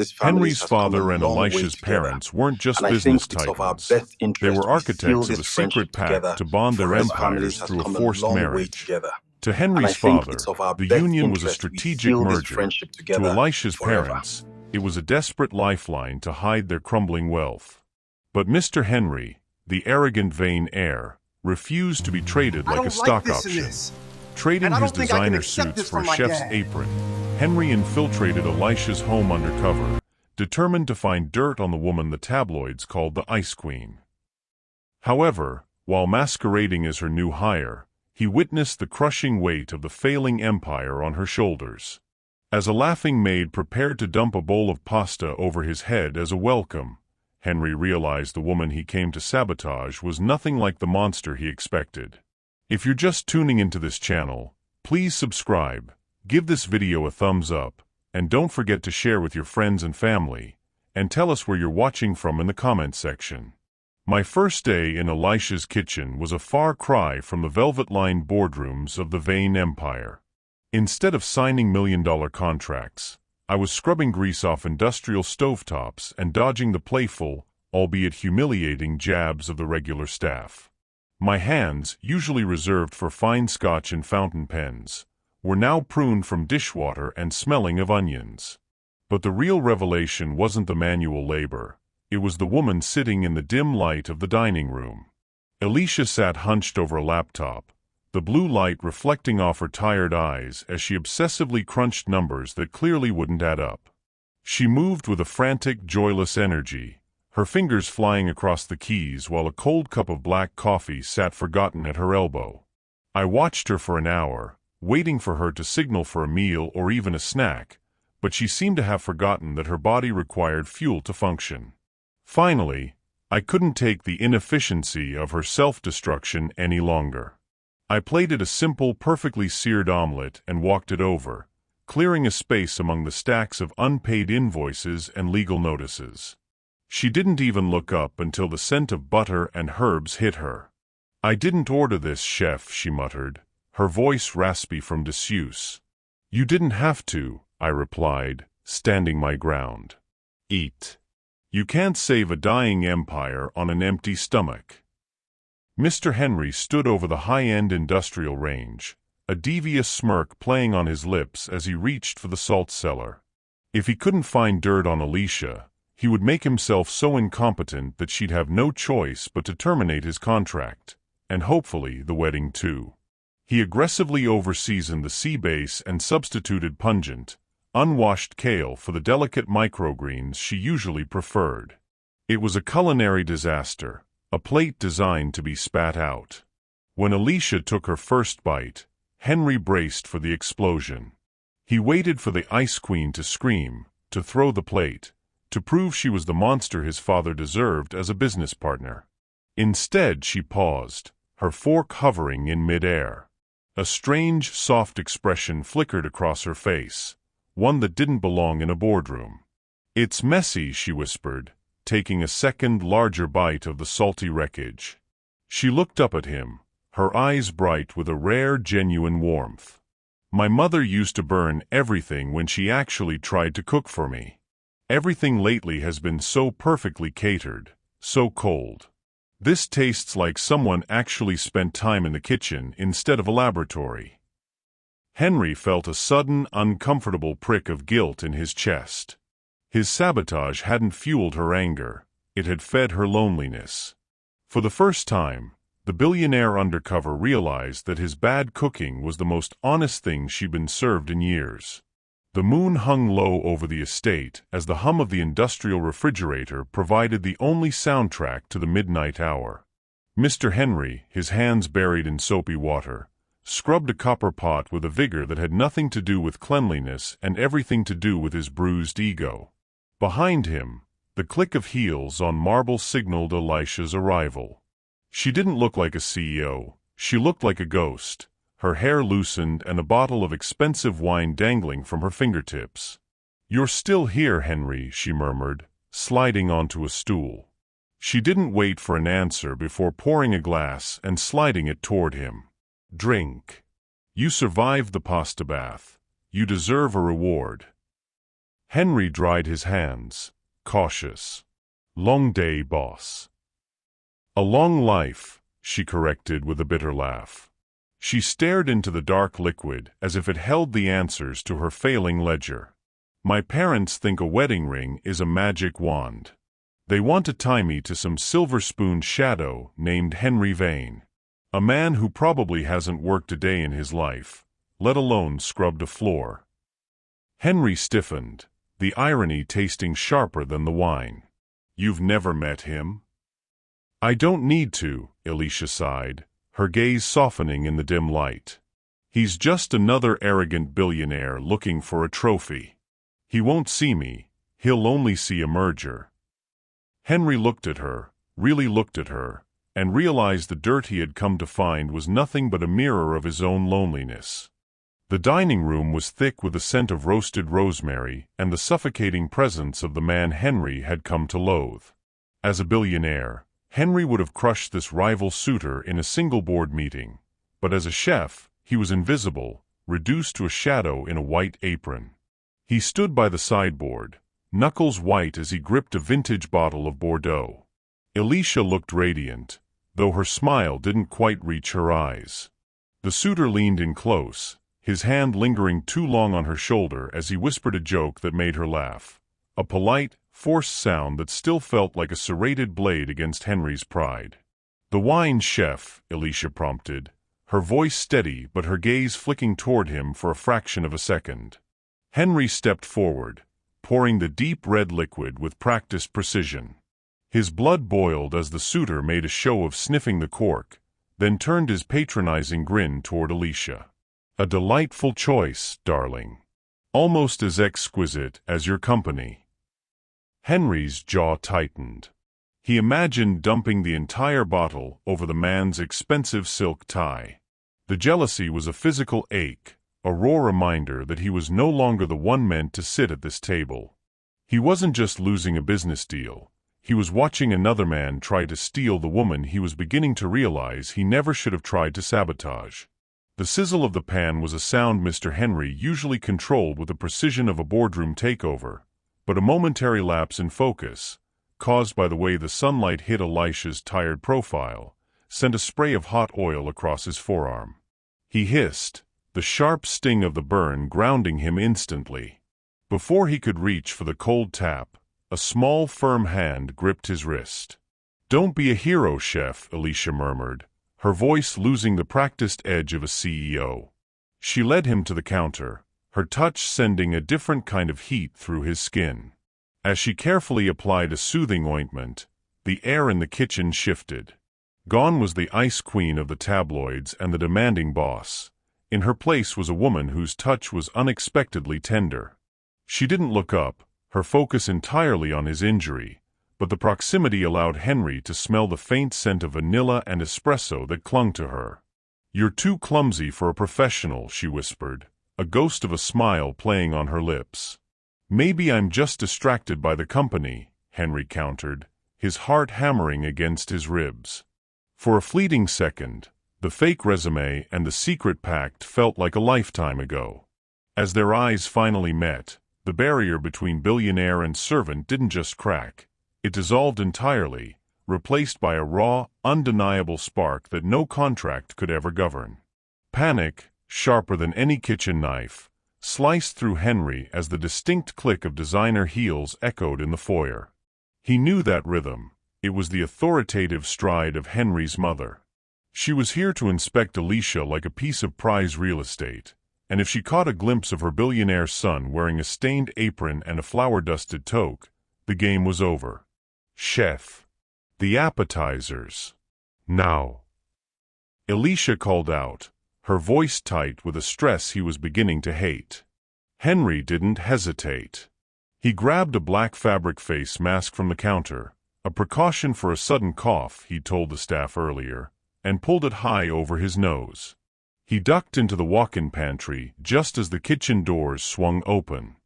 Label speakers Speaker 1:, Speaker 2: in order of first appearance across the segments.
Speaker 1: This family
Speaker 2: Henry's
Speaker 1: has come a
Speaker 2: father and
Speaker 1: long way
Speaker 2: Elisha's
Speaker 1: together.
Speaker 2: parents weren't just
Speaker 1: And I
Speaker 2: business
Speaker 1: think it's of our
Speaker 2: tycoons.
Speaker 1: best
Speaker 2: They
Speaker 1: interest
Speaker 2: were
Speaker 1: we
Speaker 2: architects
Speaker 1: seal
Speaker 2: of
Speaker 1: this
Speaker 2: a secret
Speaker 1: friendship together,
Speaker 2: pact to bond their
Speaker 1: for as families
Speaker 2: empires
Speaker 1: has
Speaker 2: through a
Speaker 1: come a
Speaker 2: forced
Speaker 1: long way
Speaker 2: marriage.
Speaker 1: together.
Speaker 2: To
Speaker 1: And I
Speaker 2: Henry's
Speaker 1: think
Speaker 2: father,
Speaker 1: it's of our
Speaker 2: the
Speaker 1: best
Speaker 2: union was a
Speaker 1: interest we
Speaker 2: strategic
Speaker 1: seal this
Speaker 2: merger.
Speaker 1: friendship
Speaker 2: To
Speaker 1: together
Speaker 2: Elisha's
Speaker 1: forever.
Speaker 2: parents, it was a desperate lifeline to hide their crumbling wealth. But Mr. Henry, the arrogant vain heir, refused to be traded like a stock option. Trading his designer suits for a chef's apron, Henry infiltrated Elisha's home undercover, determined to find dirt on the woman the tabloids called the Ice Queen. However, while masquerading as her new hire, he witnessed the crushing weight of the failing empire on her shoulders. As a laughing maid prepared to dump a bowl of pasta over his head as a welcome, Henry realized the woman he came to sabotage was nothing like the monster he expected. If you're just tuning into this channel, please subscribe, give this video a thumbs up, and don't forget to share with your friends and family, and tell us where you're watching from in the comments section. My first day in Elisha's kitchen was a far cry from the velvet-lined boardrooms of the vain empire. Instead of signing million-dollar contracts, I was scrubbing grease off industrial stovetops and dodging the playful, albeit humiliating jabs of the regular staff. My hands, usually reserved for fine scotch and fountain pens, were now pruned from dishwater and smelling of onions. But the real revelation wasn't the manual labor. It was the woman sitting in the dim light of the dining room. Elisha sat hunched over a laptop, the blue light reflecting off her tired eyes as she obsessively crunched numbers that clearly wouldn't add up. She moved with a frantic, joyless energy, her fingers flying across the keys while a cold cup of black coffee sat forgotten at her elbow. I watched her for an hour, waiting for her to signal for a meal or even a snack, but she seemed to have forgotten that her body required fuel to function. Finally, I couldn't take the inefficiency of her self-destruction any longer. I plated a simple, perfectly seared omelet and walked it over, clearing a space among the stacks of unpaid invoices and legal notices. She didn't even look up until the scent of butter and herbs hit her. "I didn't order this, chef," she muttered, her voice raspy from disuse. "You didn't have to," I replied, standing my ground. "Eat. You can't save a dying empire on an empty stomach." Mr. Henry stood over the high-end industrial range, a devious smirk playing on his lips as he reached for the salt cellar. If he couldn't find dirt on Elisha, he would make himself so incompetent that she'd have no choice but to terminate his contract, and hopefully the wedding too. He aggressively over-seasoned the sea base and substituted pungent, unwashed kale for the delicate microgreens she usually preferred. It was a culinary disaster, a plate designed to be spat out. When Elisha took her first bite, Henry braced for the explosion. He waited for the Ice Queen to scream, to throw the plate, to prove she was the monster his father deserved as a business partner. Instead, she paused, her fork hovering in mid-air. A strange, soft expression flickered across her face, one that didn't belong in a boardroom. "It's messy," she whispered, taking a second, larger bite of the salty wreckage. She looked up at him, her eyes bright with a rare, genuine warmth. "My mother used to burn everything when she actually tried to cook for me. Everything lately has been so perfectly catered, so cold. This tastes like someone actually spent time in the kitchen instead of a laboratory." Henry felt a sudden, uncomfortable prick of guilt in his chest. His sabotage hadn't fueled her anger, it had fed her loneliness. For the first time, the billionaire undercover realized that his bad cooking was the most honest thing she'd been served in years. The moon hung low over the estate as the hum of the industrial refrigerator provided the only soundtrack to the midnight hour. Mr. Henry, his hands buried in soapy water, scrubbed a copper pot with a vigor that had nothing to do with cleanliness and everything to do with his bruised ego. Behind him, the click of heels on marble signaled Elisha's arrival. She didn't look like a CEO, she looked like a ghost, her hair loosened and a bottle of expensive wine dangling from her fingertips. "You're still here, Henry," she murmured, sliding onto a stool. She didn't wait for an answer before pouring a glass and sliding it toward him. "Drink. You survived the pasta bath. You deserve a reward." Henry dried his hands, cautious. Long day, boss. A long life, she corrected with a bitter laugh. She stared into the dark liquid as if it held the answers to her failing ledger. My parents think a wedding ring is a magic wand. They want to tie me to some silver-spoon shadow named Henry Vane. A man who probably hasn't worked a day in his life, let alone scrubbed a floor. Henry stiffened, the irony tasting sharper than the wine. You've never met him? I don't need to, Alicia sighed, her gaze softening in the dim light. He's just another arrogant billionaire looking for a trophy. He won't see me, he'll only see a merger. Henry looked at her, really looked at her, and realized the dirt he had come to find was nothing but a mirror of his own loneliness. The dining room was thick with the scent of roasted rosemary and the suffocating presence of the man Henry had come to loathe. As a billionaire, Henry would have crushed this rival suitor in a single board meeting, but as a chef, he was invisible, reduced to a shadow in a white apron. He stood by the sideboard, knuckles white as he gripped a vintage bottle of Bordeaux. Alicia looked radiant, though her smile didn't quite reach her eyes. The suitor leaned in close, his hand lingering too long on her shoulder as he whispered a joke that made her laugh, a polite, forced sound that still felt like a serrated blade against Henry's pride. "The wine, chef," Alicia prompted, her voice steady but her gaze flicking toward him for a fraction of a second. Henry stepped forward, pouring the deep red liquid with practiced precision. His blood boiled as the suitor made a show of sniffing the cork, then turned his patronizing grin toward Alicia. "A delightful choice, darling. Almost as exquisite as your company." Henry's jaw tightened. He imagined dumping the entire bottle over the man's expensive silk tie. The jealousy was a physical ache, a raw reminder that he was no longer the one meant to sit at this table. He wasn't just losing a business deal. He was watching another man try to steal the woman he was beginning to realize he never should have tried to sabotage. The sizzle of the pan was a sound Mr. Henry usually controlled with the precision of a boardroom takeover, but a momentary lapse in focus, caused by the way the sunlight hit Elisha's tired profile, sent a spray of hot oil across his forearm. He hissed, the sharp sting of the burn grounding him instantly. Before he could reach for the cold tap, a small, firm hand gripped his wrist. "Don't be a hero, chef," Alicia murmured, her voice losing the practiced edge of a CEO. She led him to the counter, her touch sending a different kind of heat through his skin. As she carefully applied a soothing ointment, the air in the kitchen shifted. Gone was the ice queen of the tabloids and the demanding boss. In her place was a woman whose touch was unexpectedly tender. She didn't look up, her focus entirely on his injury, but the proximity allowed Henry to smell the faint scent of vanilla and espresso that clung to her. "You're too clumsy for a professional," she whispered, a ghost of a smile playing on her lips. "Maybe I'm just distracted by the company," Henry countered, his heart hammering against his ribs. For a fleeting second, the fake resume and the secret pact felt like a lifetime ago. As their eyes finally met, the barrier between billionaire and servant didn't just crack, it dissolved entirely, replaced by a raw, undeniable spark that no contract could ever govern. Panic, sharper than any kitchen knife, sliced through Henry as the distinct click of designer heels echoed in the foyer. He knew that rhythm. It was the authoritative stride of Henry's mother. She was here to inspect Alicia like a piece of prize real estate, and if she caught a glimpse of her billionaire son wearing a stained apron and a flour-dusted toque, the game was over. "Chef, the appetizers. Now." Alicia called out, her voice tight with a stress he was beginning to hate. Henry didn't hesitate. He grabbed a black fabric face mask from the counter, a precaution for a sudden cough, he'd told the staff earlier, and pulled it high over his nose. He ducked into the walk-in pantry just as the kitchen doors swung open.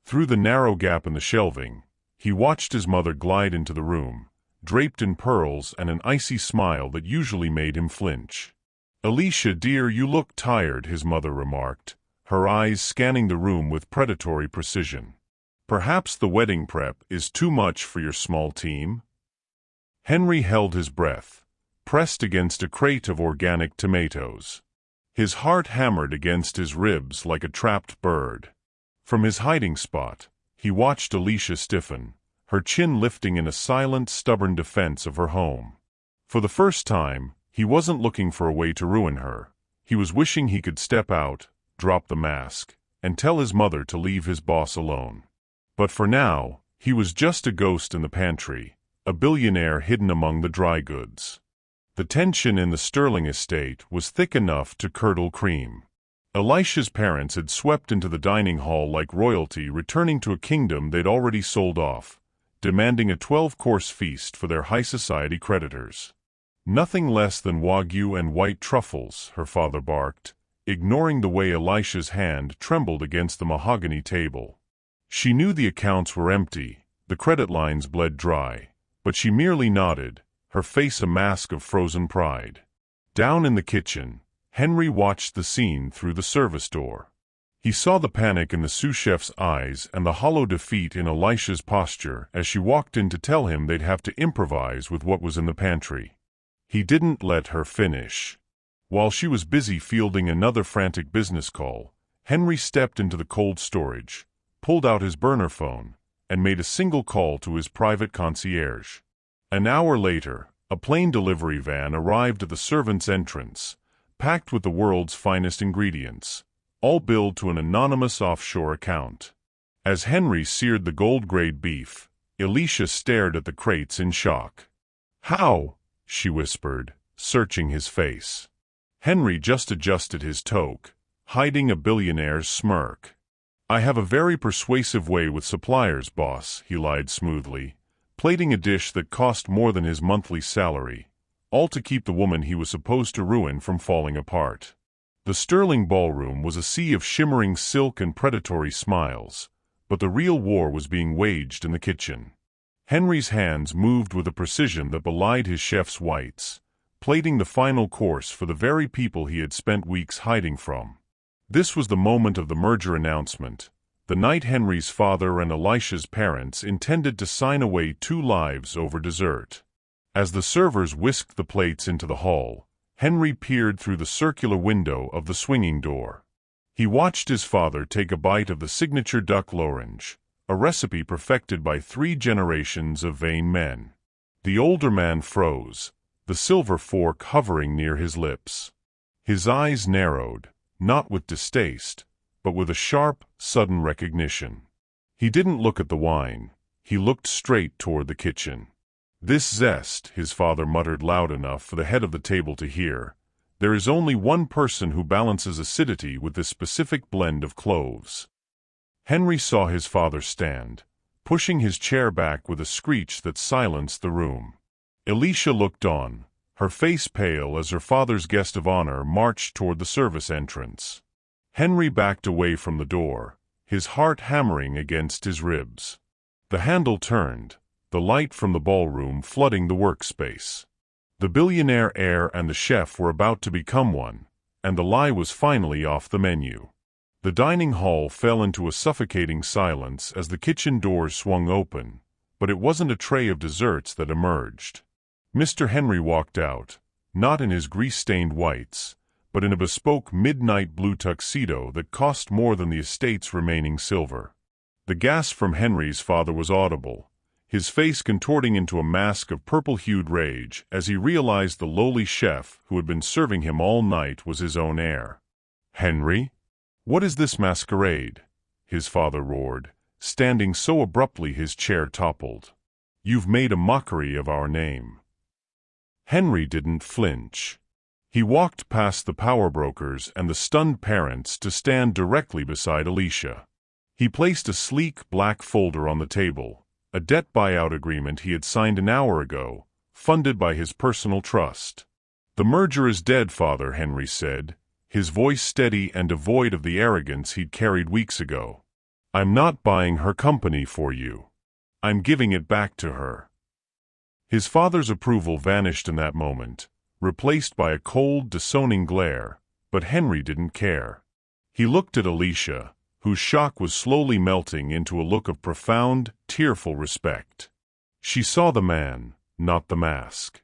Speaker 2: Through the narrow gap in the shelving, he watched his mother glide into the room, draped in pearls and an icy smile that usually made him flinch. "Alicia, dear, you look tired," his mother remarked, her eyes scanning the room with predatory precision. Perhaps the wedding prep is too much for your small team? Henry held his breath, pressed against a crate of organic tomatoes. His heart hammered against his ribs like a trapped bird. From his hiding spot, he watched Alicia stiffen, her chin lifting in a silent, stubborn defense of her home. For the first time, he wasn't looking for a way to ruin her. He was wishing he could step out, drop the mask, and tell his mother to leave his boss alone. But for now, he was just a ghost in the pantry, a billionaire hidden among the dry goods. The tension in the Sterling estate was thick enough to curdle cream. Alicia's parents had swept into the dining hall like royalty returning to a kingdom they'd already sold off, demanding a 12-course feast for their high society creditors. Nothing less than Wagyu and white truffles, her father barked, ignoring the way Alicia's hand trembled against the mahogany table. She knew the accounts were empty, the credit lines bled dry, but she merely nodded, her face a mask of frozen pride. Down in the kitchen, Henry watched the scene through the service door. He saw the panic in the sous chef's eyes and the hollow defeat in Alicia's posture as she walked in to tell him they'd have to improvise with what was in the pantry. He didn't let her finish. While she was busy fielding another frantic business call, Henry stepped into the cold storage, pulled out his burner phone, and made a single call to his private concierge. An hour later, a plain delivery van arrived at the servants' entrance, packed with the world's finest ingredients, all billed to an anonymous offshore account. As Henry seared the gold-grade beef, Alicia stared at the crates in shock. "How?" she whispered, searching his face. Henry just adjusted his toque, hiding a billionaire's smirk. "I have a very persuasive way with suppliers, boss," he lied smoothly, plating a dish that cost more than his monthly salary, all to keep the woman he was supposed to ruin from falling apart. The Sterling ballroom was a sea of shimmering silk and predatory smiles, but the real war was being waged in the kitchen. Henry's hands moved with a precision that belied his chef's whites, plating the final course for the very people he had spent weeks hiding from. This was the moment of the merger announcement, the night Henry's father and Alicia's parents intended to sign away 2 lives over dessert. As the servers whisked the plates into the hall, Henry peered through the circular window of the swinging door. He watched his father take a bite of the signature duck l'orange, a recipe perfected by 3 generations of vain men. The older man froze, the silver fork hovering near his lips. His eyes narrowed, not with distaste, but with a sharp, sudden recognition. He didn't look at the wine, he looked straight toward the kitchen. "This zest," his father muttered loud enough for the head of the table to hear. "There is only one person who balances acidity with this specific blend of cloves." Henry saw his father stand, pushing his chair back with a screech that silenced the room. Alicia looked on, her face pale as her father's guest of honor marched toward the service entrance. Henry backed away from the door, his heart hammering against his ribs. The handle turned, the light from the ballroom flooding the workspace. The billionaire heir and the chef were about to become one, and the lie was finally off the menu. The dining hall fell into a suffocating silence as the kitchen doors swung open, but it wasn't a tray of desserts that emerged. Mr. Henry walked out, not in his grease-stained whites, but in a bespoke midnight blue tuxedo that cost more than the estate's remaining silver. The gasp from Henry's father was audible, his face contorting into a mask of purple-hued rage as he realized the lowly chef who had been serving him all night was his own heir. "Henry? What is this masquerade?" his father roared, standing so abruptly his chair toppled. "You've made a mockery of our name." Henry didn't flinch. He walked past the power brokers and the stunned parents to stand directly beside Alicia. He placed a sleek black folder on the table, a debt buyout agreement he had signed an hour ago, funded by his personal trust. "The merger is dead, Father," Henry said, his voice steady and devoid of the arrogance he'd carried weeks ago. "I'm not buying her company for you. I'm giving it back to her." His father's approval vanished in that moment, replaced by a cold, disowning glare, but Henry didn't care. He looked at Alicia, whose shock was slowly melting into a look of profound, tearful respect. She saw the man, not the mask.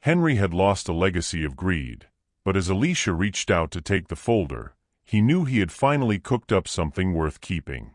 Speaker 2: Henry had lost a legacy of greed, but as Alicia reached out to take the folder, he knew he had finally cooked up something worth keeping.